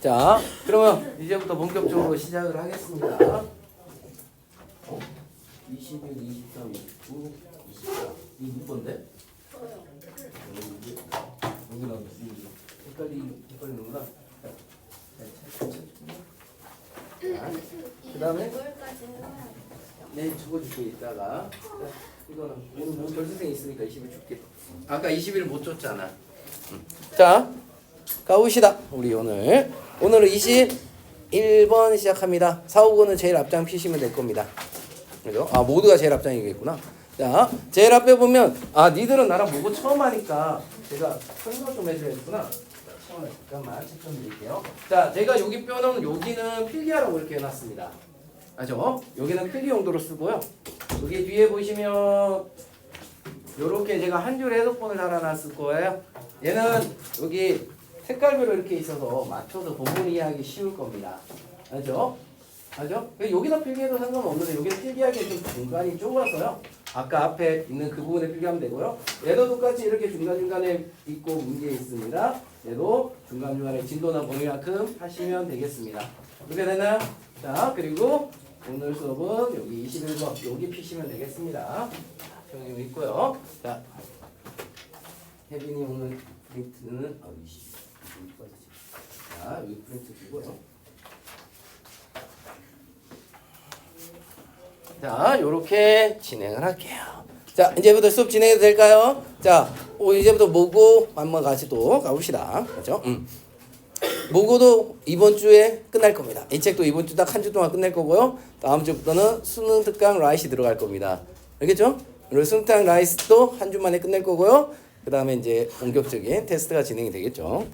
자, 그러면 이제부터 본격적으로 시작을 하겠습니다. 21, 23, 29, 24. 이거 누구 건데? 여기 나왔어. 헷갈리는구나. 그 다음에 네, 적어줄게 이따가. 이거는 오늘 결승생이 있으니까 20일 줄게. 아까 20일 못 줬잖아. 자, 가봅시다. 우리 오늘은 21번 시작합니다. 4, 5, 9는 제일 앞장 피시면 될 겁니다. 그죠? 아, 모두가 제일 앞장이겠구나. 자, 제일 앞에 보면 니들은 나랑 모고 처음 하니까 제가 설명 좀 해줘야겠구나. 잠깐만 책 좀 드릴게요. 자, 제가 여기 뼈는 여기는 필기하라고 이렇게 해놨습니다. 아죠? 여기는 필기 용도로 쓰고요. 여기 뒤에 보시면 요렇게 제가 한 줄 해석본을 달아놨을 거예요. 얘는 여기 색깔별로 이렇게 있어서 맞춰서 본문 이해하기 쉬울 겁니다. 알죠? 알죠? 여기다 필기해도 상관없는데 여기는 필기하기에 좀 중간이 좁아서요. 아까 앞에 있는 그 부분에 필기하면 되고요. 얘도 똑같이 이렇게 중간중간에 있고 문제 있습니다. 얘도 중간중간에 진도나 범위만큼 하시면 되겠습니다. 이렇게 되나요? 자, 그리고 오늘 수업은 여기 21번 여기 피시면 되겠습니다. 형님 있고요. 자, 혜빈이 오늘 프린트는 자, 여기 프린트 주고요. 자, 요렇게 진행을 할게요. 자, 이제부터 수업 진행해도 될까요? 자, 이제부터 모고 한번 같이 또 가봅시다. 그렇죠? 모고도 이번 주에 끝날 겁니다. 이 책도 이번 주 딱 한 주 동안 끝낼 거고요. 다음 주부터는 수능 특강 라이시 들어갈 겁니다. 알겠죠? 그리고 수능 특강 라이스도 한 주 만에 끝낼 거고요. 그 다음에 이제 본격적인 테스트가 진행이 되겠죠.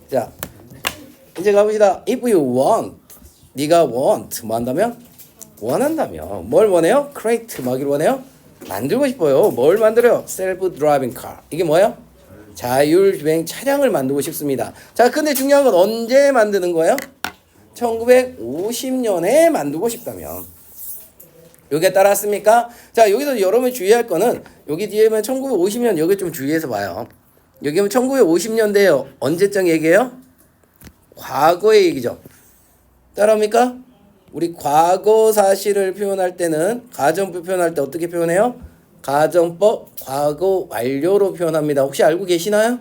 자, 이제 가봅시다. If you want, 네가 want 뭐 한다면? 원한다면 뭘 원해요? create 뭐 하기를 원해요? 만들고 싶어요. 뭘 만들어요? self-driving car. 이게 뭐예요? 자율주행 차량을 만들고 싶습니다. 자, 근데 중요한 건 언제 만드는 거예요? 1950년에 만들고 싶다면. 여기에 따랐습니까? 자, 여기서 여러분이 주의할 거는 여기 뒤에 보면 1950년 여기 좀 주의해서 봐요. 여기 보면 1950년대요. 언제적 얘기예요? 과거의 얘기죠. 따라옵니까? 우리 과거 사실을 표현할 때는 가정법 표현할 때 어떻게 표현해요? 가정법 과거 완료로 표현합니다. 혹시 알고 계시나요?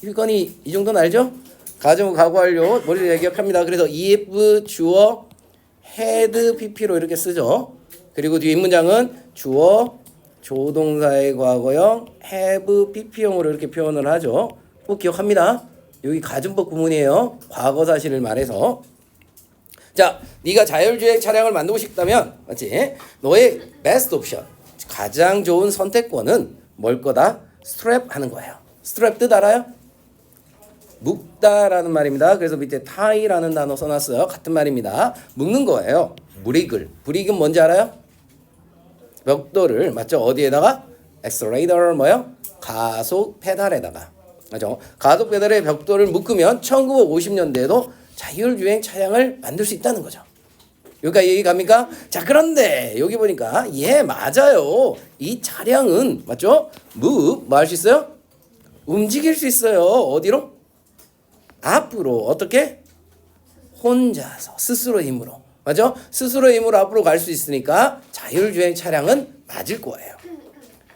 휴건이 이 정도는 알죠? 가정법 과거 완료 머리를 기억합니다. 그래서 EF 주어 had PP로 이렇게 쓰죠. 그리고 뒤에 문장은 주어 조동사의 과거형 have PP형으로 이렇게 표현을 하죠. 꼭 기억합니다. 여기 가정법 구문이에요. 과거 사실을 말해서. 자, 네가 자율주행 차량을 만들고 싶다면, 맞지? 너의 베스트 옵션, 가장 좋은 선택권은 뭘 거다? 스트랩 하는 거예요. 스트랩 뜻 알아요? 묶다라는 말입니다. 그래서 밑에 타이라는 단어 써놨어요. 같은 말입니다. 묶는 거예요. 브릭은 뭔지 알아요? 벽돌을, 맞죠? 어디에다가? 엑셀레이터 뭐요? 가속 페달에다가. 맞죠? 가속 페달에 벽돌을 묶으면 1950년대에도 자율주행 차량을 만들 수 있다는 거죠. 여기까지 얘기 갑니까? 자, 그런데 여기 보니까 맞아요. 이 차량은 맞죠? move 뭐 할 수 있어요? 움직일 수 있어요. 어디로? 앞으로. 어떻게? 혼자서 스스로 힘으로. 맞죠? 스스로 힘으로 앞으로 갈 수 있으니까 자율주행 차량은 맞을 거예요.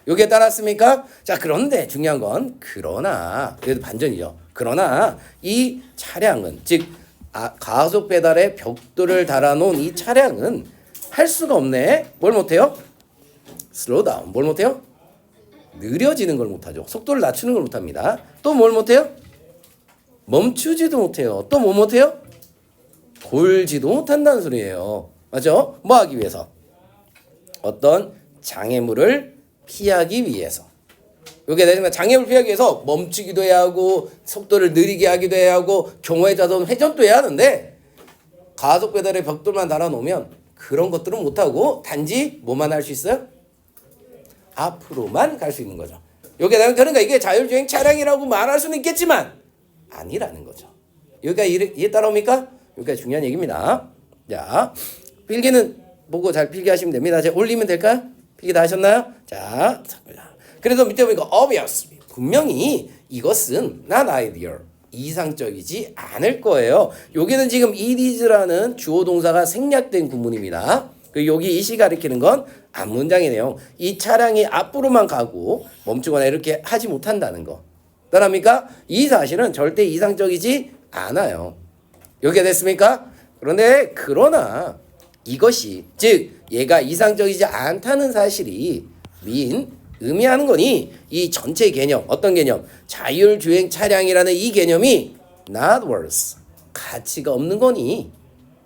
여기에 따랐습니까? 자, 그런데 중요한 건 그러나 그래도 반전이죠. 그러나 이 차량은 즉 가속 페달에 벽돌을 달아놓은 이 차량은 할 수가 없네. 뭘 못해요? 슬로우 다운. 뭘 못해요? 느려지는 걸 못하죠. 속도를 낮추는 걸 못합니다. 또 뭘 못해요? 멈추지도 못해요. 또 뭐 못해요? 돌지도 못한다는 소리예요. 맞죠? 뭐 하기 위해서? 어떤 장애물을 피하기 위해서. 여기에 대해서 장애물 피하기 위해서 멈추기도 해야 하고 속도를 느리게 하기도 해야 하고 경호에 따라서 회전도 해야 하는데 가속 페달에 벽돌만 달아놓으면 그런 것들은 못하고 단지 뭐만 할 수 있어요? 앞으로만 갈 수 있는 거죠. 여기에 대해서 그러니까 이게 자율주행 차량이라고 말할 수는 있겠지만 아니라는 거죠. 여기가 이해 따라옵니까? 여기가 중요한 얘기입니다. 자, 필기는 보고 잘 필기하시면 됩니다. 이제 올리면 될까요? 필기 다 하셨나요? 자, 그래서 밑에 보니까 obvious 분명히 이것은 not ideal 이상적이지 않을 거예요. 여기는 지금 it is라는 주어 동사가 생략된 구문입니다. 여기 it이 가리키는 건 앞문장의 내용. 이 차량이 앞으로만 가고 멈추거나 이렇게 하지 못한다는 거. 따라합니까? 이 사실은 절대 이상적이지 않아요. 여기가 됐습니까? 그러나 이것이 즉 얘가 이상적이지 않다는 사실이 의미하는 거니 이 전체 개념 어떤 개념? 자율주행 차량이라는 이 개념이 not worth 가치가 없는 거니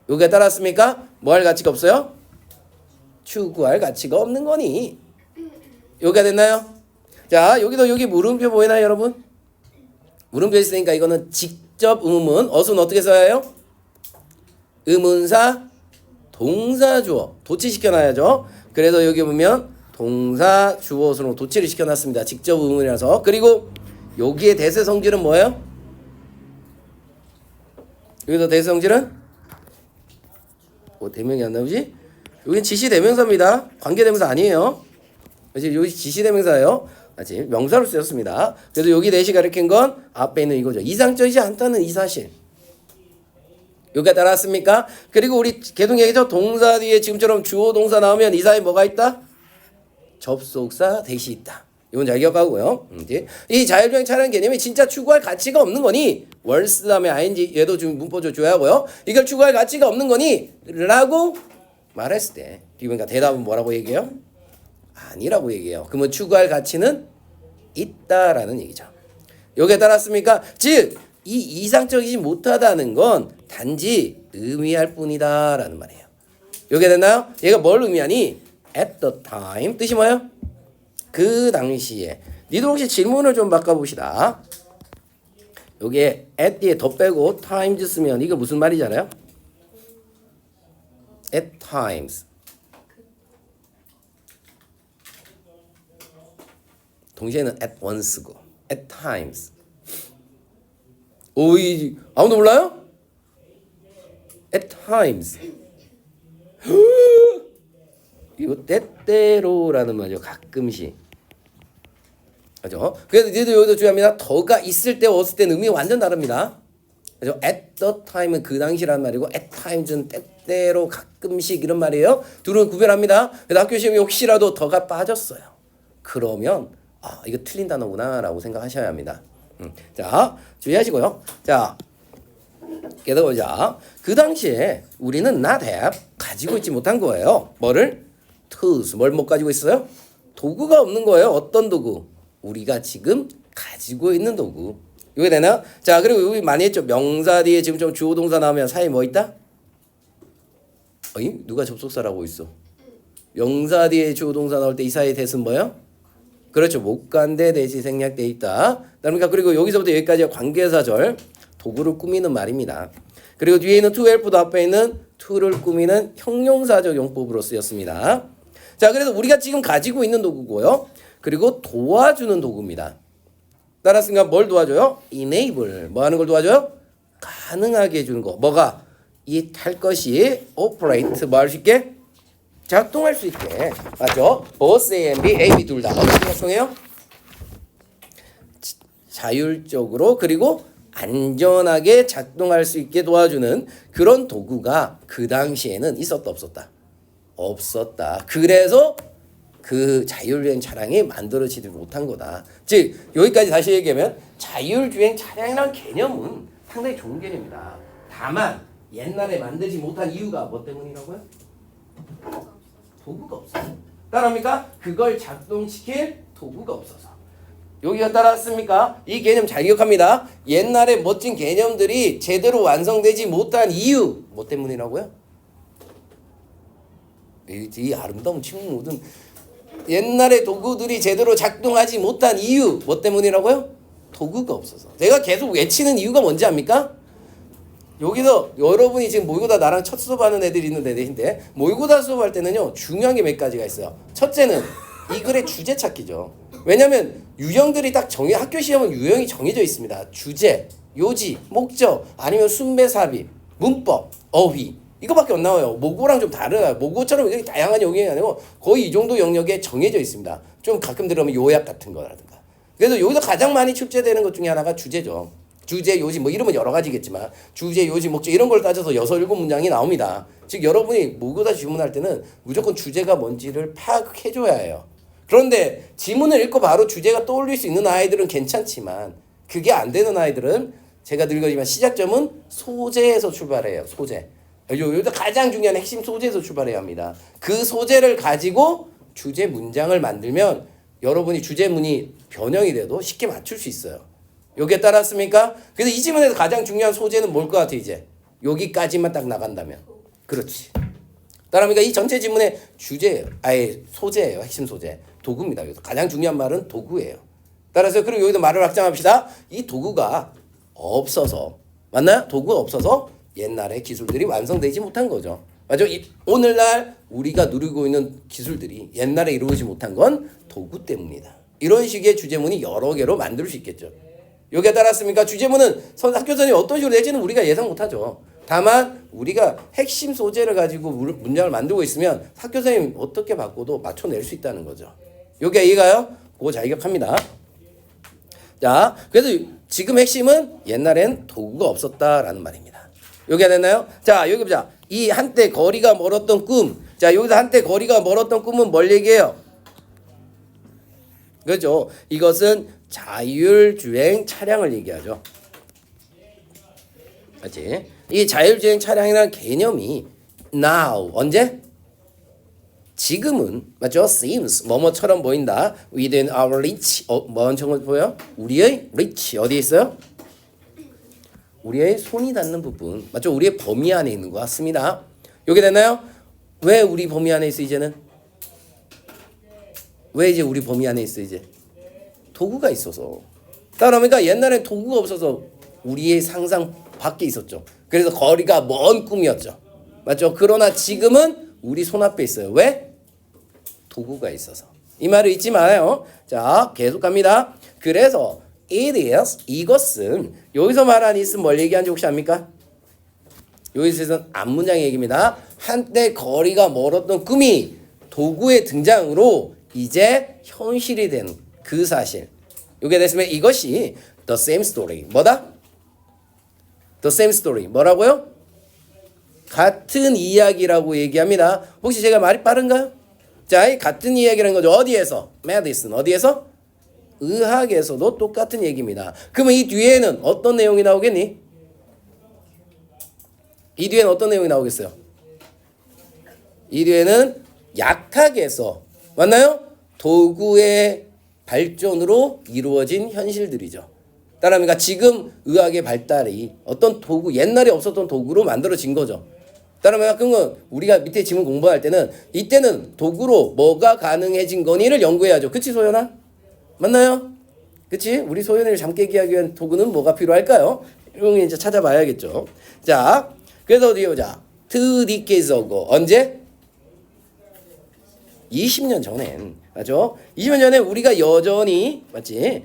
여기에 따랐습니까? 뭐 할 가치가 없어요? 추구할 가치가 없는 거니 여기가 됐나요? 자 여기도 여기 물음표 보이나요 여러분? 물음표 있으니까 이거는 직접 의문문 어순 어떻게 써야 해요? 의문사 동사 주어 도치시켜놔야죠. 그래서 여기 보면 동사 주어 순으로 도치를 시켜놨습니다. 직접 의문이라서. 그리고 여기에 대세 성질은 뭐예요? 여기서 대세 성질은 대명이 안 나오지? 여기는 지시대명사입니다. 관계대명사 아니에요. 그렇지? 여기 지시대명사예요. 아직 명사로 쓰였습니다. 그래서 여기 대시 가리킨 건 앞에 있는 이거죠. 이상적이지 않다는 이 사실. 여기가 따라왔습니까? 그리고 우리 계속 얘기죠. 동사 뒤에 지금처럼 주어 동사 나오면 이 사이에 뭐가 있다? 접속사 대시 있다. 이건 잘 기억하고요. 이 자율주행 차량 개념이 진짜 추구할 가치가 없는 거니 월스 다음에 ing 얘도 지금 문법조 줘야 하고요. 이걸 추구할 가치가 없는 거니 라고 말했을 때 그러니까 대답은 뭐라고 얘기해요? 아니라고 얘기해요. 그러면 추구할 가치는 있다라는 얘기죠. 여기에 따랐습니까? 즉 이 이상적이지 못하다는 건 단지 의미할 뿐이다라는 말이에요. 여기에 됐나요? 얘가 뭘 의미하니? At the time 뜻이 뭐예요? 그 당시에. 니들 혹시 질문을 좀 바꿔봅시다. 여기에 at 뒤에 더 빼고 times 쓰면 이거 무슨 말이잖아요? At times. 동시에는 at once고 at times. 오이 아무도 몰라요? at times. 이거 때때로라는 말이죠. 가끔씩. 그죠? 그래서 니들 여기도 중요합니다. 더가 있을 때 없을 때는 의미 완전 다릅니다. 그죠? at the time은 그 당시라는 말이고 at times는 때때로 가끔씩 이런 말이에요. 둘은 구별합니다. 그래서 학교 시험에 혹시라도 더가 빠졌어요. 그러면 이거 틀린 단어구나 라고 생각하셔야 합니다. 자 주의하시고요. 자 깨달아보자. 그 당시에 우리는 not have 가지고 있지 못한 거예요. 뭐를? tools 뭘 못 가지고 있어요? 도구가 없는 거예요. 어떤 도구? 우리가 지금 가지고 있는 도구. 이게 되나? 자 그리고 여기 많이 했죠. 명사 뒤에 지금 좀 주어 동사 나오면 사이에 뭐 있다? 누가 접속사라고 있어? 명사 뒤에 주어 동사 나올 때 이 사이에 대신 뭐예요? 그렇죠. 목간대 대시 생략돼 있다. 그러니까 그리고 여기서부터 여기까지가 관계사절 도구를 꾸미는 말입니다. 그리고 뒤에 있는 to help도 앞에 있는 to를 꾸미는 형용사적 용법으로 쓰였습니다. 자, 그래서 우리가 지금 가지고 있는 도구고요. 그리고 도와주는 도구입니다. 따라서 뭘 도와줘요? enable. 뭐 하는 걸 도와줘요? 가능하게 해주는 거. 뭐가? 이 탈 것이 operate. 뭐 할 수 있게? 작동할 수 있게. 맞죠? both A and B, A, B 둘 다 어떻게 작동해요? 자율적으로 그리고 안전하게 작동할 수 있게 도와주는 그런 도구가 그 당시에는 있었다 없었다? 없었다. 그래서 그 자율주행 차량이 만들어지지 못한 거다. 즉 여기까지 다시 얘기하면 자율주행 차량이라는 개념은 상당히 좋은 개념이다. 다만 옛날에 만들지 못한 이유가 뭐 때문이라고요? 도구가 없어서. 따라합니까? 그걸 작동시킬 도구가 없어서. 여기가 따라왔습니까? 이 개념 잘 기억합니다. 옛날에 멋진 개념들이 제대로 완성되지 못한 이유 뭐 때문이라고요? 이 아름다운 친구들은 옛날에 도구들이 제대로 작동하지 못한 이유 뭐 때문이라고요? 도구가 없어서. 제가 계속 외치는 이유가 뭔지 압니까? 여기서 여러분이 지금 모의고사 나랑 첫 수업하는 애들이 있는 애들인데 모의고사 수업할 때는요 중요한 게 몇 가지가 있어요. 첫째는 이 글의 주제 찾기죠. 왜냐하면 유형들이 딱 학교 시험은 유형이 정해져 있습니다. 주제, 요지, 목적, 아니면 순배 삽입, 문법, 어휘 이거밖에 안 나와요. 모국어랑 좀 다르요. 모국어처럼 굉장히 다양한 영역이 아니고 거의 이 정도 영역에 정해져 있습니다. 좀 가끔 들어오면 요약 같은 거라든가. 그래서 여기서 가장 많이 출제되는 것 중에 하나가 주제죠. 주제, 요지 뭐 이름은 여러 가지겠지만 주제, 요지, 목적 이런 걸 따져서 6, 7문장이 나옵니다. 즉 여러분이 모의고사 지문할 때는 무조건 주제가 뭔지를 파악해줘야 해요. 그런데 지문을 읽고 바로 주제가 떠올릴 수 있는 아이들은 괜찮지만 그게 안 되는 아이들은 제가 늘 거지만 시작점은 소재에서 출발해요. 소재. 여기서 가장 중요한 핵심 소재에서 출발해야 합니다. 그 소재를 가지고 주제 문장을 만들면 여러분이 주제문이 변형이 돼도 쉽게 맞출 수 있어요. 여기에 따랐습니까? 그래서 이 지문에서 가장 중요한 소재는 뭘 것 같아 이제? 여기까지만 딱 나간다면. 그렇지. 따라합니까? 이 전체 지문의 주제예요. 아예 소재예요. 핵심 소재. 도구입니다. 여기서 가장 중요한 말은 도구예요. 따라서 그럼 여기서 말을 확장합시다. 이 도구가 없어서 맞나요? 도구가 없어서 옛날의 기술들이 완성되지 못한 거죠. 맞죠? 오늘날 우리가 누리고 있는 기술들이 옛날에 이루어지지 못한 건 도구 때문이다. 이런 식의 주제문이 여러 개로 만들 수 있겠죠. 여기에 따랐습니까? 주제문은 학교 선생님이 어떤 식으로 낼지는 우리가 예상 못하죠. 다만 우리가 핵심 소재를 가지고 문장을 만들고 있으면 학교 선생님 어떻게 바꿔도 맞춰낼 수 있다는 거죠. 여기가 이해가요? 그거 자기격합니다. 자, 그래서 지금 핵심은 옛날엔 도구가 없었다라는 말입니다. 여기가 됐나요? 자, 여기 보자. 이 한때 거리가 멀었던 꿈. 자, 여기서 한때 거리가 멀었던 꿈은 뭘 얘기해요? 그렇죠. 이것은 자율주행 차량을 얘기하죠. 맞지? 이 자율주행 차량이라는 개념이 now 언제? 지금은 맞죠? seems 뭐뭐처럼 보인다. within our reach 뭐처럼 보여? 우리의 reach 어디에 있어요? 우리의 손이 닿는 부분 맞죠? 우리의 범위 안에 있는 것 같습니다. 여기 됐나요? 왜 우리 범위 안에 있어 이제는? 왜 이제 우리 범위 안에 있어 이제? 도구가 있어서. 그러니까 옛날엔 도구가 없어서 우리의 상상 밖에 있었죠. 그래서 거리가 먼 꿈이었죠. 맞죠? 그러나 지금은 우리 손앞에 있어요. 왜? 도구가 있어서. 이 말을 잊지 마요. 자, 계속 갑니다. 그래서 it is 이것은 여기서 말한 it은 뭘 얘기하는지 혹시 압니까? 여기서는 앞문장 얘기입니다. 한때 거리가 멀었던 꿈이 도구의 등장으로 이제 현실이 된 그 사실. 이게 됐으면 이것이 the same story. 뭐다? the same story. 뭐라고요? 같은 이야기라고 얘기합니다. 혹시 제가 말이 빠른가요? 자, 이 같은 이야기라는 거죠. 어디에서? medicine. 어디에서? 의학에서도 똑같은 얘기입니다. 그러면 이 뒤에는 어떤 내용이 나오겠니? 이 뒤에는 어떤 내용이 나오겠어요? 이 뒤에는 약학에서 맞나요? 도구의 발전으로 이루어진 현실들이죠. 따라합니까? 지금 의학의 발달이 어떤 도구, 옛날에 없었던 도구로 만들어진 거죠. 따라합니까? 그러면 우리가 밑에 지문 공부할 때는 이때는 도구로 뭐가 가능해진 거니를 연구해야죠. 그치 소연아? 맞나요? 그치? 우리 소연이를 잠 깨게 하기 위한 도구는 뭐가 필요할까요? 이런 거 이제 찾아봐야겠죠. 자, 그래서 어디 보자. 트디케서고 언제? 20년 전엔 맞죠? 20년 전에 우리가 여전히 맞지?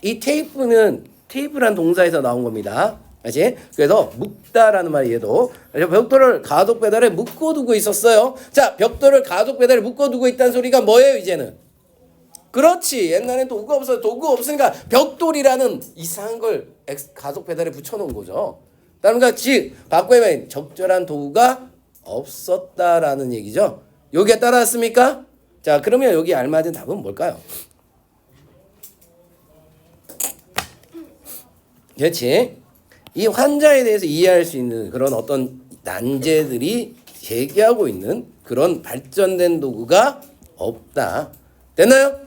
이 테이프란 동사에서 나온 겁니다. 맞지? 그래서 묶다라는 말이 얘도 벽돌을 가속 페달에 묶어두고 있었어요. 자, 벽돌을 가속 페달에 묶어두고 있다는 소리가 뭐예요 이제는? 그렇지. 옛날엔 도구가 없어요. 도구가 없으니까 벽돌이라는 이상한 걸 가속 페달에 붙여놓은 거죠. 그러니까 즉 바꾸면 적절한 도구가 없었다라는 얘기죠. 여기에 따라왔습니까? 자, 그러면 여기 알맞은 답은 뭘까요? 그렇지. 이 환자에 대해서 이해할 수 있는 그런 어떤 난제들이 제기하고 있는 그런 발전된 도구가 없다. 됐나요?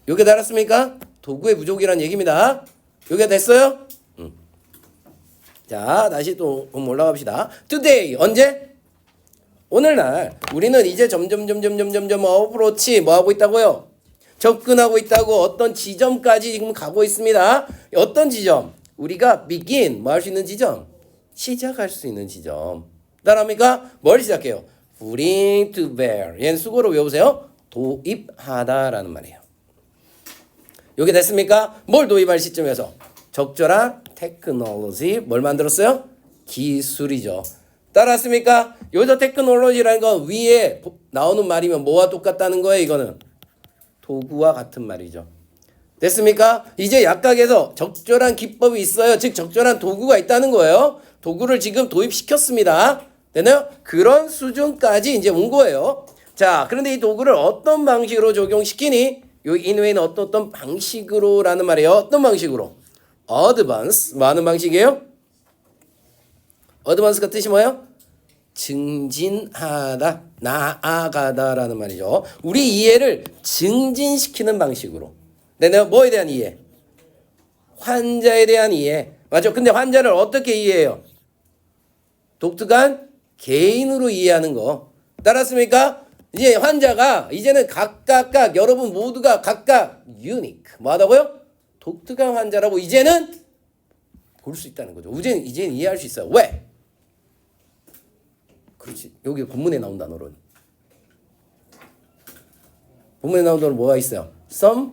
여기에 달았습니까? 도구의 부족이라는 얘기입니다. 여기가 됐어요? 자, 다시 또 올라갑시다. Today 언제? 오늘날 우리는 이제 점점 어프로치 뭐 하고 있다고요? 접근하고 있다고 어떤 지점까지 지금 가고 있습니다. 어떤 지점? 우리가 begin 뭐 할 수 있는 지점? 시작할 수 있는 지점. 따라합니까? 뭘 시작해요? bring to bear. 얘는 수고로 외우세요. 도입하다라는 말이에요. 여기 됐습니까? 뭘 도입할 시점에서? 적절한 테크놀로지 뭘 만들었어요? 기술이죠. 따라왔습니까? 여기서 테크놀로지라는 건 위에 나오는 말이면 뭐와 똑같다는 거예요? 이거는 도구와 같은 말이죠. 됐습니까? 이제 약학에서 적절한 기법이 있어요. 즉 적절한 도구가 있다는 거예요. 도구를 지금 도입시켰습니다. 됐나요? 그런 수준까지 이제 온 거예요. 자, 그런데 이 도구를 어떤 방식으로 적용시키니? 요 인웨이는 어떤 방식으로라는 말이에요. 어떤 방식으로? 어드밴스. 뭐 하는 방식이에요? 어드밴스가 뜻이 뭐예요? 증진하다, 나아가다라는 말이죠. 우리 이해를 증진시키는 방식으로. 네, 뭐에 대한 이해? 환자에 대한 이해. 맞죠? 근데 환자를 어떻게 이해해요? 독특한 개인으로 이해하는 거. 따랐습니까? 이제 환자가 이제는 각각 여러분 모두가 각각 유니크. 뭐 하다고요? 독특한 환자라고 이제는 볼 수 있다는 거죠. 이제는 이해할 수 있어요. 왜? 그렇지. 여기 본문에 나온 단어로. 본문에 나온 단어로 뭐가 있어요? some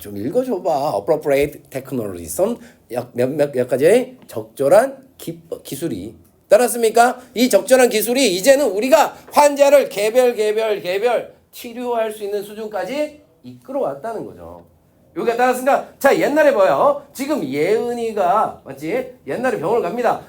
좀 읽어줘봐. appropriate technology. some 몇 가지의 적절한 기술이 따랐습니까? 이 적절한 기술이 이제는 우리가 환자를 개별 치료할 수 있는 수준까지 이끌어왔다는 거죠. 여기가 따랐습니까? 자, 옛날에 봐요. 지금 예은이가 맞지? 옛날에 병원을 갑니다.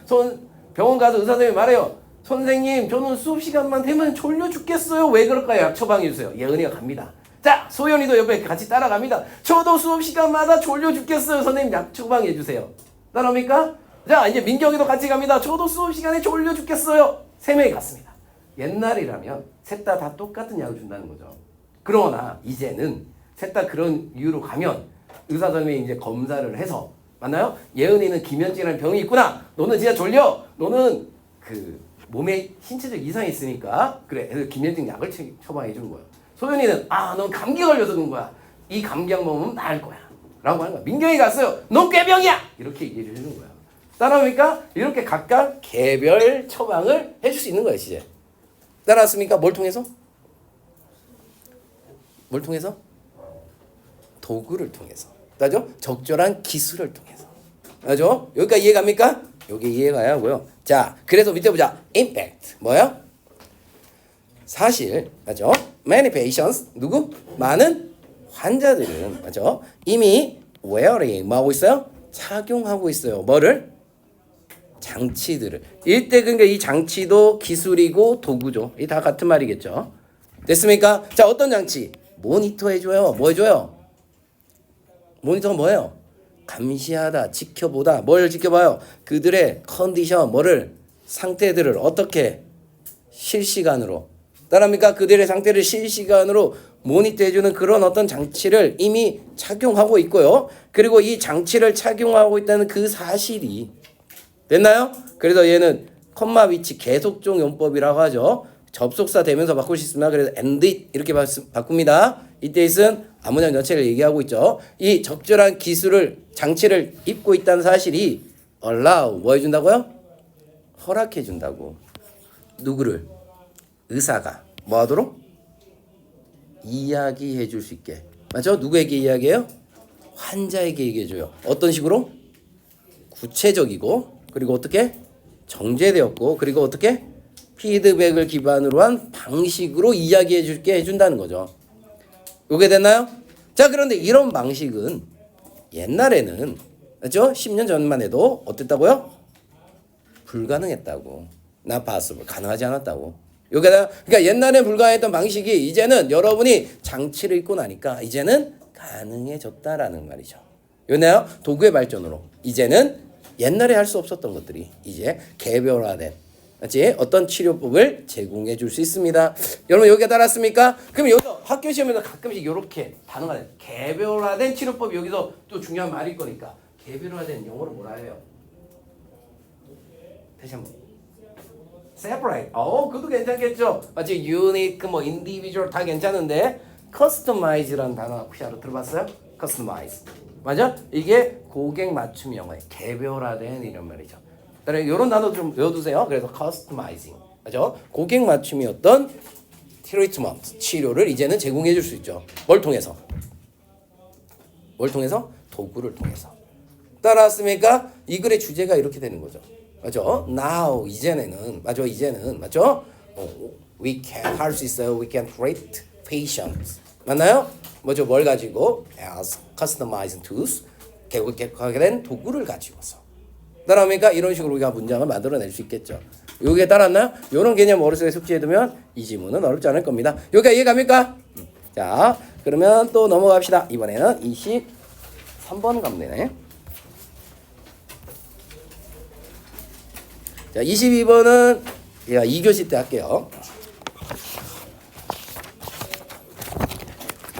병원 가서 의사 선생님이 말해요. 선생님, 저는 수업 시간만 되면 졸려 죽겠어요. 왜 그럴까요? 약 처방해 주세요. 예은이가 갑니다. 자, 소연이도 옆에 같이 따라갑니다. 저도 수업 시간마다 졸려 죽겠어요. 선생님, 약 처방해 주세요. 따라옵니까? 자, 이제 민경이도 같이 갑니다. 저도 수업 시간에 졸려 죽겠어요. 세 명이 갔습니다. 옛날이라면 셋 다 똑같은 약을 준다는 거죠. 그러나 이제는 셋 다 그런 이유로 가면 의사 선생님이 이제 검사를 해서 맞나요? 예은이는 기면증이라는 병이 있구나. 너는 진짜 졸려. 너는 그 몸에 신체적 이상이 있으니까 그래. 그래서 기면증 약을 처방해 주는 거예요. 소연이는 넌 감기 걸려서 그런 거야. 이 감기약 먹으면 나을 거야. 라고 하는 거야. 민경이 갔어요. 넌 꾀병이야. 이렇게 얘기를 해주는 거야. 따라오니까 이렇게 각각 개별 처방을 해줄 수 있는 거예요. 이제 따라왔습니까? 뭘 통해서? 뭘 통해서? 도구를 통해서. 맞죠? 적절한 기술을 통해서. 맞죠? 여기까지 이해갑니까? 여기 이해가야 하고요. 자, 그래서 밑에 보자. impact. 뭐야? 사실, 맞죠? many patients. 누구? 많은 환자들은, 맞죠? 이미 wearing, 뭐 하고 있어요? 착용하고 있어요. 뭐를? 장치들을. 이때 그러니까 이 장치도 기술이고 도구죠. 이 다 같은 말이겠죠. 됐습니까? 자, 어떤 장치? 모니터 해줘요. 뭐 해줘요? 모니터가 뭐예요? 감시하다, 지켜보다. 뭘 지켜봐요? 그들의 컨디션, 뭐를? 상태들을 어떻게? 실시간으로. 따라합니까? 그들의 상태를 실시간으로 모니터해주는 그런 어떤 장치를 이미 착용하고 있고요. 그리고 이 장치를 착용하고 있다는 그 사실이 됐나요? 그래서 얘는 컴마 위치 계속종 용법이라고 하죠. 접속사 되면서 바꿀 수 있습니다. 그래서 and it 이렇게 바꿉니다. 이때는 아문양 전체를 얘기하고 있죠. 이 적절한 기술을 장치를 입고 있다는 사실이 allow 뭐 해준다고요? 허락해 준다고. 누구를? 의사가 뭐 하도록? 이야기해 줄 수 있게. 맞죠? 누구에게 이야기해요? 환자에게 얘기해줘요. 어떤 식으로? 구체적이고 그리고 어떻게? 정제되었고 그리고 어떻게? 피드백을 기반으로 한 방식으로 이야기해 줄게 해준다는 거죠. 요게 됐나요? 자, 그런데 이런 방식은 옛날에는 맞죠? 10년 전만 해도 어땠다고요? 불가능했다고. not possible. 가능하지 않았다고. 요게 그러니까 옛날엔 불가능했던 방식이 이제는 여러분이 장치를 입고 나니까 이제는 가능해졌다라는 말이죠. 요네요. 도구의 발전으로 이제는 옛날에 할 수 없었던 것들이 이제 개별화된 맞지? 어떤 치료법을 제공해 줄 수 있습니다. 여러분 여기가 달았습니까? 그럼 여기서 학교 시험에서 가끔씩 이렇게 단어가 돼. 개별화된 치료법이 여기서 또 중요한 말일 거니까 개별화된 영어로 뭐라 해요? 다시 한번. separate. 그것도 괜찮겠죠. 맞지? unique, 뭐 individual 다 괜찮은데 customize라는 단어 혹시 들어봤어요? customize. 맞아? 이게 고객 맞춤 영어예요. 개별화된 이런 말이죠. 이런 단어 좀 외워두세요. 그래서 customizing. 맞죠? 고객 맞춤이 어떤 트리트먼트, 치료를 이제는 제공해 줄 수 있죠. 뭘 통해서? 뭘 통해서? 도구를 통해서. 따라왔습니까? 이 글의 주제가 이렇게 되는 거죠. 맞죠? Now, 이제는, 맞죠? 이제는, 맞죠? We can 할 수 있어요. We can treat patients. 맞나요? 뭐죠? 뭘 가지고? as customized tools. 개국하게 된 도구를 가지고서. 따라합니까? 이런 식으로 우리가 문장을 만들어낼 수 있겠죠. 여기에 따랐나요? 이런 개념 머릿속에 숙지해두면 이 지문은 어렵지 않을 겁니다. 여기가 이해갑니까? 자, 그러면 또 넘어갑시다. 이번에는 23번 가면 되네. 자, 22번은 제가 2교시 때 할게요.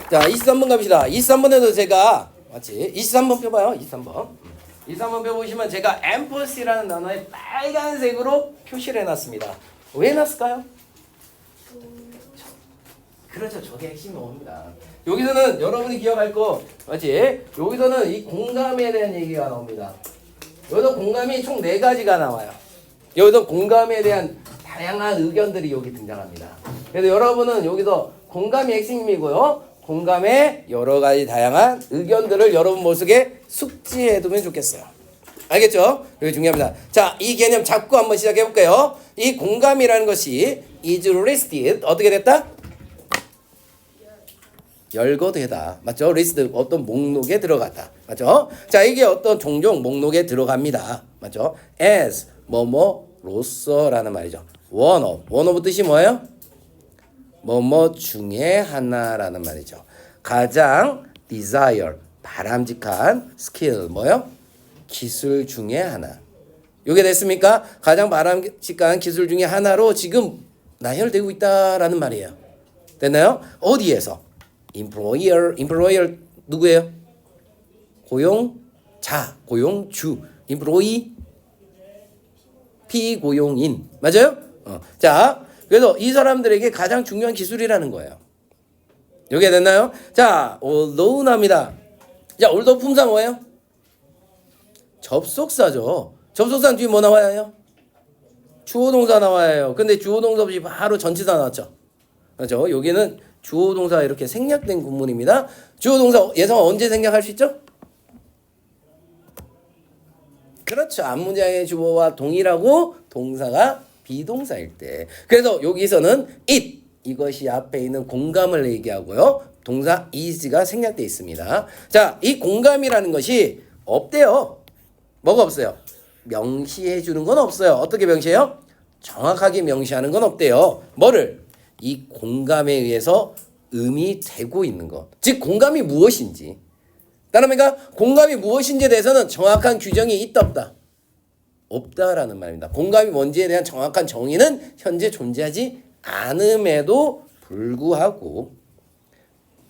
자, 23번 갑시다. 23번에도 제가 맞지? 23번 펴봐요. 23번 펴보시면 제가 emphasy라는 단어에 빨간색으로 표시를 해놨습니다. 왜 해놨을까요? 그렇죠. 저게 핵심이 옵니다. 여기서는 여러분이 기억할 거 맞지? 여기서는 이 공감에 대한 얘기가 나옵니다. 여기서 공감이 총 4가지가 나와요. 여기서 공감에 대한 다양한 의견들이 여기 등장합니다. 그래서 여러분은 여기서 공감이 핵심이고요. 공감의 여러 가지 다양한 의견들을 여러분 머릿속에 숙지해두면 좋겠어요. 알겠죠? 이게 중요합니다. 자, 이 개념 잡고 한번 시작해볼게요. 이 공감이라는 것이 is listed 어떻게 됐다? 열거되다. 맞죠? list 어떤 목록에 들어갔다. 맞죠? 자, 이게 어떤 종종 목록에 들어갑니다. 맞죠? as 뭐뭐로서라는 말이죠. one of 뜻이 뭐예요? 뭐뭐 중에 하나라는 말이죠. 가장 desire 바람직한 스킬 뭐요? 기술 중에 하나. 이게 됐습니까? 가장 바람직한 기술 중에 하나로 지금 나열되고 있다라는 말이에요. 됐나요? 어디에서? employer 누구예요? 고용자, 고용주, employee 피고용인 맞아요? 자, 그래서 이 사람들에게 가장 중요한 기술이라는 거예요. 여기가 됐나요? 자, although입니다. 자, although 품사 뭐예요? 접속사죠. 접속사는 뒤에 뭐 나와야 해요? 주어동사 나와야 해요. 근데 주어동사 없이 바로 전치사 나왔죠. 그렇죠? 여기는 주어동사 이렇게 생략된 구문입니다. 주어동사 예성은 언제 생략할 수 있죠? 그렇죠. 앞문장의 주어와 동일하고 동사가 비동사일 때. 그래서 여기서는 it 이것이 앞에 있는 공감을 얘기하고요. 동사 is가 생략되어 있습니다. 자, 이 공감이라는 것이 없대요. 뭐가 없어요? 명시해 주는 건 없어요. 어떻게 명시해요? 정확하게 명시하는 건 없대요. 뭐를? 이 공감에 의해서 의미되고 있는 것. 즉 공감이 무엇인지. 따라합니까? 공감이 무엇인지에 대해서는 정확한 규정이 있다 없다? 없다라는 말입니다. 공감이 뭔지에 대한 정확한 정의는 현재 존재하지 않음에도 불구하고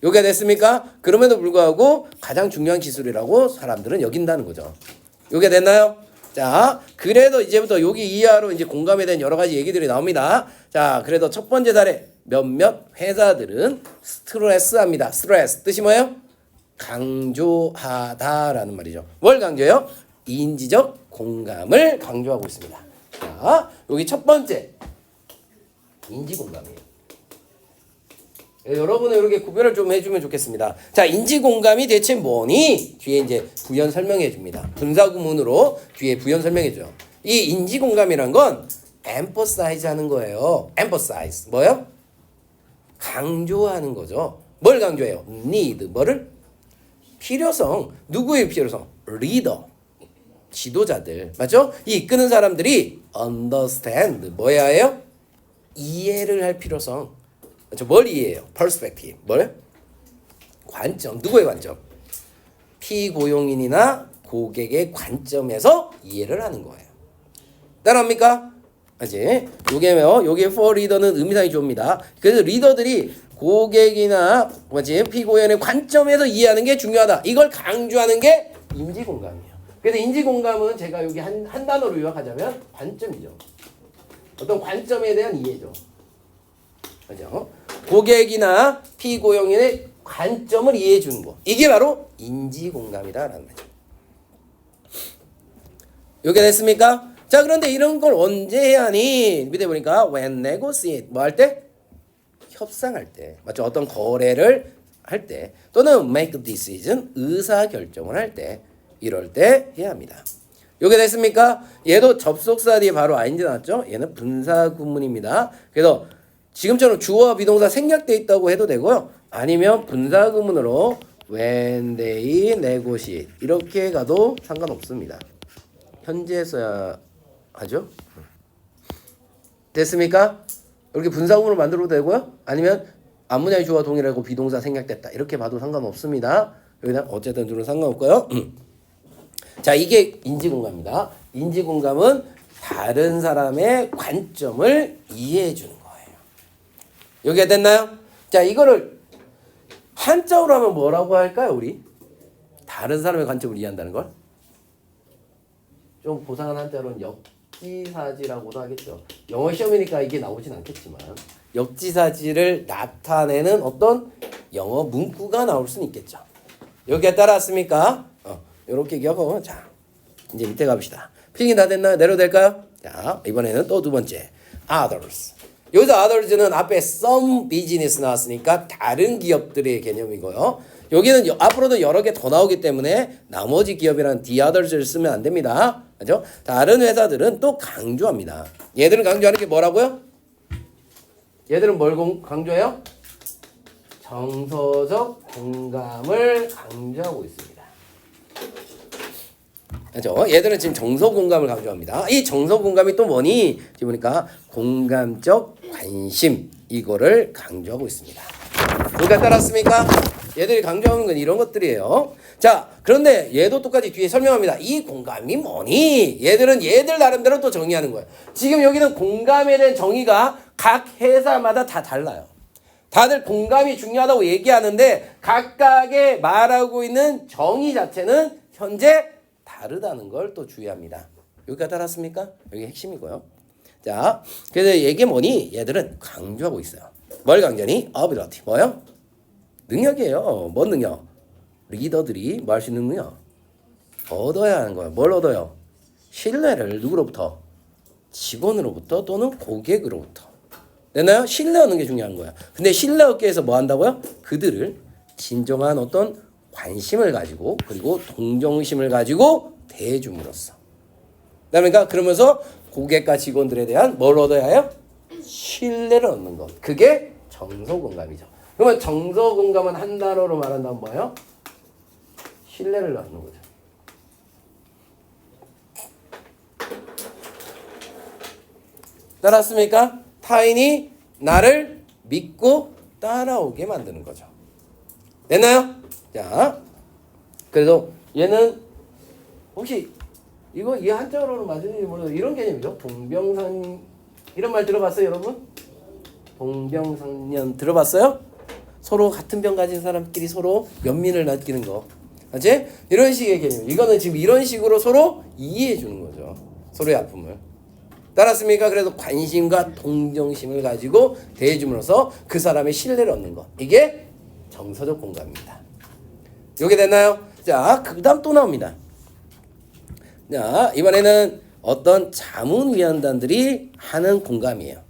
여기가 됐습니까? 그럼에도 불구하고 가장 중요한 기술이라고 사람들은 여긴다는 거죠. 여기가 됐나요? 자, 그래도 이제부터 여기 이하로 이제 공감에 대한 여러 가지 얘기들이 나옵니다. 자, 그래도 첫 번째 사례 몇몇 회사들은 스트레스합니다. 스트레스 뜻이 뭐예요? 강조하다라는 말이죠. 뭘 강조해요? 인지적 공감을 강조하고 있습니다. 자, 여기 첫 번째 인지공감이에요. 여러분은 이렇게 구별을 좀 해주면 좋겠습니다. 자, 인지공감이 대체 뭐니? 뒤에 이제 부연 설명해 줍니다. 분사구문으로 뒤에 부연 설명해 줘요. 이 인지공감이란 건 emphasize 하는 거예요. emphasize 뭐요? 강조하는 거죠. 뭘 강조해요? need 뭐를? 필요성. 누구의 필요성? 리더. 지도자들. 맞죠? 이 이끄는 사람들이 understand 뭐야 해요? 이해를 할 필요성. 뭘 이해해요? perspective. 뭘? 관점. 누구의 관점? 피고용인이나 고객의 관점에서 이해를 하는 거예요. 따라합니까? 이제 요게 for 리더는 의미상이 좋습니다. 그래서 리더들이 고객이나 뭐지 피고용의 관점에서 이해하는 게 중요하다. 이걸 강조하는 게 인지공감이에요. 그래서 인지공감은 제가 여기 한 단어로 요약하자면 관점이죠. 어떤 관점에 대한 이해죠. 그죠? 고객이나 피고용인의 관점을 이해해 주는 거. 이게 바로 인지공감이다라는 거죠. 여기 됐습니까? 자, 그런데 이런 걸 언제 해야 하니? 밑에 보니까 when negotiate 뭐 할 때? 협상할 때. 맞죠? 어떤 거래를 할 때 또는 make decision 의사 결정을 할 때 이럴 때 해야 합니다. 요게 됐습니까? 얘도 접속사 뒤에 바로 ing 나왔죠? 얘는 분사 구문입니다. 그래서 지금처럼 주어와 비동사 생략돼 있다고 해도 되고요. 아니면 분사구문으로 when they negotiate 이렇게 가도 상관없습니다. 현재 써야 하죠. 됐습니까? 이렇게 분사구문으로 만들어도 되고요. 아니면 앞문장이 주어와 동일하고 비동사 생략됐다 이렇게 봐도 상관없습니다. 여기다 어쨌든 둘은 상관없고요. 자, 이게 인지공감입니다. 인지공감은 다른 사람의 관점을 이해해 주는 거예요. 여기가 됐나요? 자, 이거를 한자어로 하면 뭐라고 할까요, 우리? 다른 사람의 관점을 이해한다는 걸? 좀 고상한 한자어로는 역지사지라고도 하겠죠. 영어 시험이니까 이게 나오진 않겠지만 역지사지를 나타내는 어떤 영어 문구가 나올 수는 있겠죠. 여기에 따라왔습니까? 이렇게 기억하고 자 이제 밑에 가봅시다. 필기 다 됐나요? 내려도 될까요? 자, 이번에는 또 두 번째 others. 여기서 others는 앞에 some business 나왔으니까 다른 기업들의 개념이고요. 여기는 앞으로도 여러 개 더 나오기 때문에 나머지 기업이라는 the others를 쓰면 안 됩니다. 그렇죠? 다른 회사들은 또 강조합니다. 얘들은 강조하는 게 뭐라고요? 얘들은 뭘 강조해요? 정서적 공감을 강조하고 있습니다. 그렇죠? 얘들은 지금 정서 공감을 강조합니다. 이 정서 공감이 또 뭐니? 지금 보니까 공감적 관심 이거를 강조하고 있습니다. 여기가 따랐습니까? 얘들이 강조하는 건 이런 것들이에요. 자, 그런데 얘도 똑같이 뒤에 설명합니다. 이 공감이 뭐니? 얘들은 얘들 나름대로 또 정의하는 거예요. 지금 여기는 공감에 대한 정의가 각 회사마다 다 달라요. 다들 공감이 중요하다고 얘기하는데 각각의 말하고 있는 정의 자체는 현재 다르다는 걸 또 주의합니다. 여기까지 알았습니까? 여기 핵심이고요. 자, 그래서 이게 뭐니? 얘들은 강조하고 있어요. 뭘 강조하니? ability. 뭐요? 능력이에요. 뭔 능력? 리더들이 뭐 할 수 있는 능력? 얻어야 하는 거예요. 뭘 얻어요? 신뢰를 누구로부터? 직원으로부터 또는 고객으로부터. 됐나요? 신뢰 얻는 게 중요한 거야. 근데 신뢰 얻기 위해서 뭐 한다고요? 그들을 진정한 어떤 관심을 가지고 그리고 동정심을 가지고 대해줌으로써. 그러니까 그러면서 고객과 직원들에 대한 뭘 얻어야 해요? 신뢰를 얻는 것. 그게 정서공감이죠. 그러면 정서공감은 한 단어로 말한다면 뭐예요? 신뢰를 얻는 거죠. 따랐습니까? 타인이 나를 믿고 따라오게 만드는 거죠. 됐나요? 자, 그래서 얘는 혹시 이거 이 한자어로는 맞는지 모르겠어요. 이런 개념이죠. 동병상 이런 말 들어봤어요, 여러분? 동병상련 들어봤어요? 서로 같은 병 가진 사람끼리 서로 연민을 느끼는 거. 맞지? 이런 식의 개념. 이거는 지금 이런 식으로 서로 이해해 주는 거죠. 서로의 아픔을. 따랐습니까? 그래서 관심과 동정심을 가지고 대해줌으로써 그 사람의 신뢰를 얻는 것. 이게 정서적 공감입니다. 이게 됐나요? 자, 그 다음 또 나옵니다. 자, 이번에는 어떤 자문위원단들이 하는 공감이에요.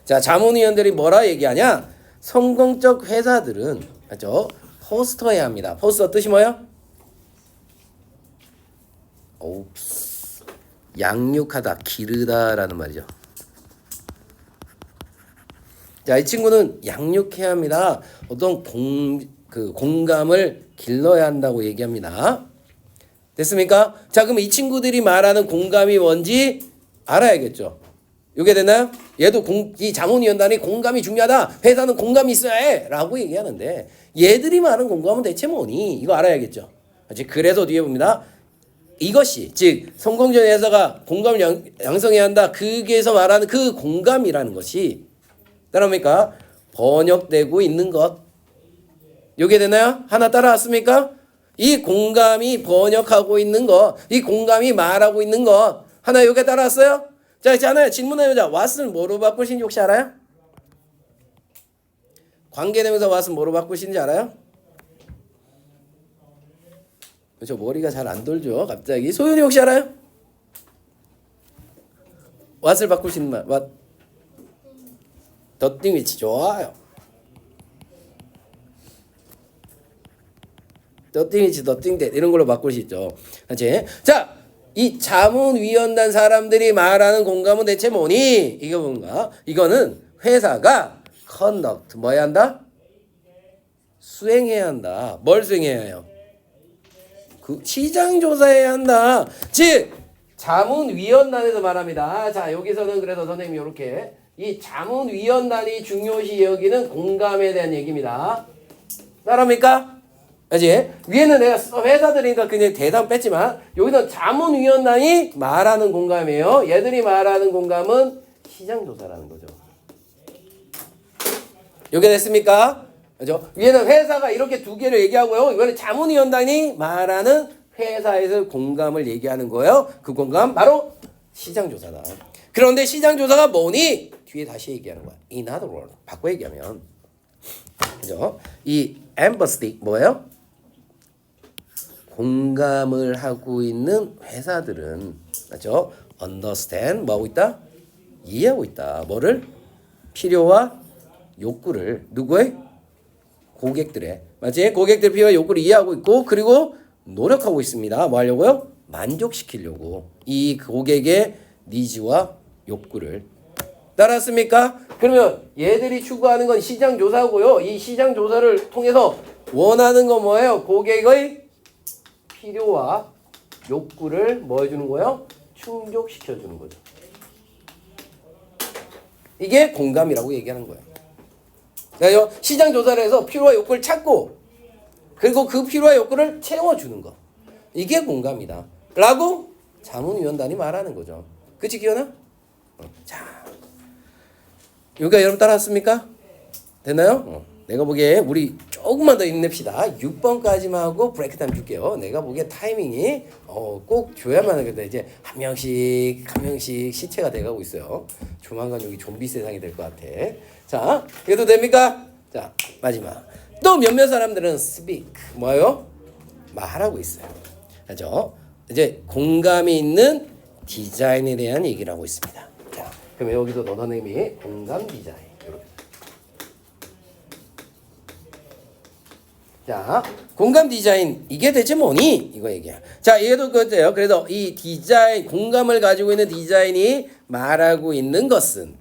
자, 자문위원들이 뭐라 얘기하냐? 성공적 회사들은 맞죠? 포스터해야 합니다. 포스터 뜻이 뭐예요? 양육하다, 기르다라는 말이죠. 자, 이 친구는 양육해야 합니다. 어떤 공감을 길러야 한다고 얘기합니다. 됐습니까? 자, 그럼 이 친구들이 말하는 공감이 뭔지 알아야겠죠. 이게 되나요? 얘도 이 자문위원단이 공감이 중요하다. 회사는 공감이 있어야 해. 라고 얘기하는데 얘들이 말하는 공감은 대체 뭐니? 이거 알아야겠죠. 그래서 뒤에 봅니다. 이것이 즉 성공적 회사가 공감을 양성해야 한다. 거기에서 말하는 그 공감이라는 것이 따라옵니까? 번역되고 있는 것. 이게 되나요? 하나 따라왔습니까? 이 공감이 번역하고 있는 것, 이 공감이 말하고 있는 것 하나 이게 따라왔어요? 자, 있잖아요. 질문해보자. what을 뭐로 바꾸신지 혹시 알아요? 관계대명사 what을 뭐로 바꾸시는지 알아요? 저 머리가 잘 안 돌죠. 갑자기 소윤이 혹시 알아요? what을 바꾸시는 말 what? the thing which 좋아요. the thing which the thing that 이런 걸로 바꿀 수 있죠. 그렇지? 자, 이 자문위원단 사람들이 말하는 공감은 대체 뭐니? 이거 뭔가? 이거는 회사가 conduct 뭐 해야 한다? 수행해야 한다. 뭘 수행해야 해요? 그 시장 조사해야 한다. 즉 자문위원단에서 말합니다. 자 여기서는 그래서 선생님이 이렇게 이 자문위원단이 중요시 여기는 공감에 대한 얘기입니다. 따라합니까? 그지? 위에는 내가 회사들이니까 그냥 대답 뺐지만 여기서 자문위원단이 말하는 공감이에요. 얘들이 말하는 공감은 시장조사라는 거죠. 이게 됐습니까? 그죠? 위에는 회사가 이렇게 두 개를 얘기하고요. 이번에 자문위원단이 말하는 회사에서 공감을 얘기하는 거예요. 그 공감 바로 시장조사다. 그런데 시장조사가 뭐니? 뒤에 다시 얘기하는 거야. In other words, 바꿔 얘기하면 그죠? 이 empathy 뭐예요? 공감을 하고 있는 회사들은 맞죠? understand 뭐 하고 있다? 이해하고 있다. 뭐를? 필요와 욕구를 누구의? 고객들의 맞지? 고객들 필요와 욕구를 이해하고 있고 그리고 노력하고 있습니다. 뭐 하려고요? 만족시키려고 이 고객의 니즈와 욕구를 따랐습니까? 그러면 얘들이 추구하는 건 시장 조사고요. 이 시장 조사를 통해서 원하는 건 뭐예요? 고객의 필요와 욕구를 뭐 해주는 거예요? 충족시켜주는 거죠. 이게 공감이라고 얘기하는 거예요. 그래서 시장 조사를 해서 필요와 욕구를 찾고 그리고 그 필요와 욕구를 채워주는 거. 이게 공감이다. 라고 자문위원단이 말하는 거죠. 그치 기현아? 자, 여기가 여러분 따라왔습니까? 됐나요? 내가 보기에 우리 조금만 더 힘냅시다. 6번까지만 하고 브레이크 타임 줄게요. 내가 보기에 타이밍이 꼭 줘야만 하겠다. 이제 한 명씩 시체가 돼가고 있어요. 조만간 여기 좀비 세상이 될 것 같아. 자, 이래도 됩니까? 자, 마지막. 또 몇몇 사람들은 speak 뭐요? 말하고 있어요. 그죠? 이제 공감이 있는 디자인에 대한 얘기를 하고 있습니다. 자, 그럼 여기서 너 선생님이 공감 디자인. 이렇게. 자, 공감 디자인 이게 대체 뭐니? 이거 얘기야. 자, 얘도 그거예요. 그래서 이 디자인 공감을 가지고 있는 디자인이 말하고 있는 것은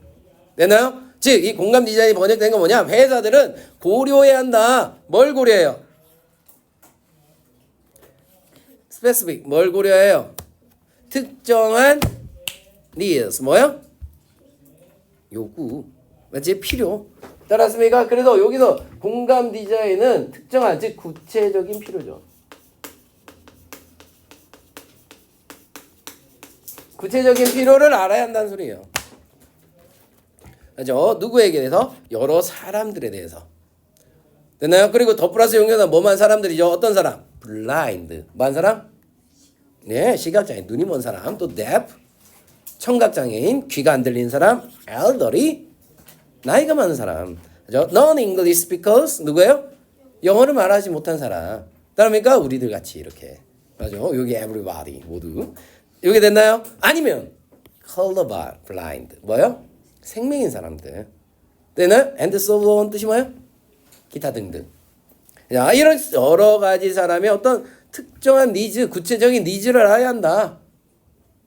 되나요? 즉, 이 공감 디자인이 번역된 건 뭐냐? 회사들은 고려해야 한다. 뭘 고려해요? specific 뭘 고려해요? 특정한 needs 뭐요? 요구 맞지? 필요 따랐습니까? 그래서 여기서 공감 디자인은 특정한 즉 구체적인 필요죠. 구체적인 필요를 알아야 한다는 소리예요. 그죠? 누구에게 대해서? 여러 사람들에 대해서. 됐나요? 그리고 더 플러스 용어는 뭐만 사람들이죠? 어떤 사람? blind. 뭐한 사람? 네, 시각장애인. 눈이 먼 사람. 또 deaf. 청각장애인. 귀가 안 들리는 사람. elderly. 나이가 많은 사람. 그죠? non-English speakers. 누구예요? 영어를 말하지 못한 사람. 따릅니까? 우리들 같이 이렇게. 맞죠? 여기 everybody 모두. 여기 됐나요? 아니면 color blind. 뭐요? 생명인 사람들. 때는 and so on 뜻이 뭐예요? 기타 등등. 자, 이런 여러 가지 사람의 어떤 특정한 니즈, 구체적인 니즈를 알아야 한다.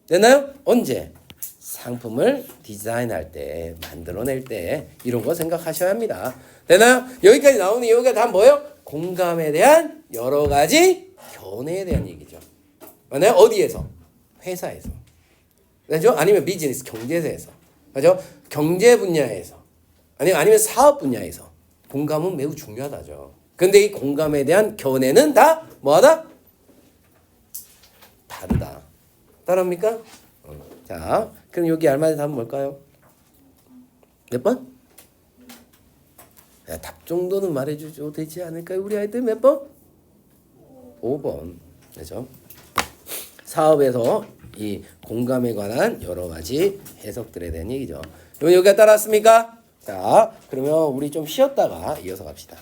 되나요? 언제? 상품을 디자인할 때, 만들어낼 때 이런 거 생각하셔야 합니다. 되나요? 여기까지 나오는 이유가 다 뭐예요? 공감에 대한 여러 가지 견해에 대한 얘기죠. 맞나요? 어디에서? 회사에서. 그죠? 아니면 비즈니스, 경제에서. 그죠? 경제 분야에서. 아니면 사업 분야에서. 공감은 매우 중요하다죠. 근데 이 공감에 대한 견해는 다 뭐하다? 다르다. 따라합니까? 자, 그럼 여기 알맞은 답은 뭘까요? 몇 번? 야, 답 정도는 말해주죠. 되지 않을까요? 우리 아이들 몇 번? 5번. 그죠? 사업에서 이 공감에 관한 여러 가지 해석들에 대한 얘기죠. 여기가 따랐습니까? 자, 그러면 우리 좀 쉬었다가 이어서 갑시다.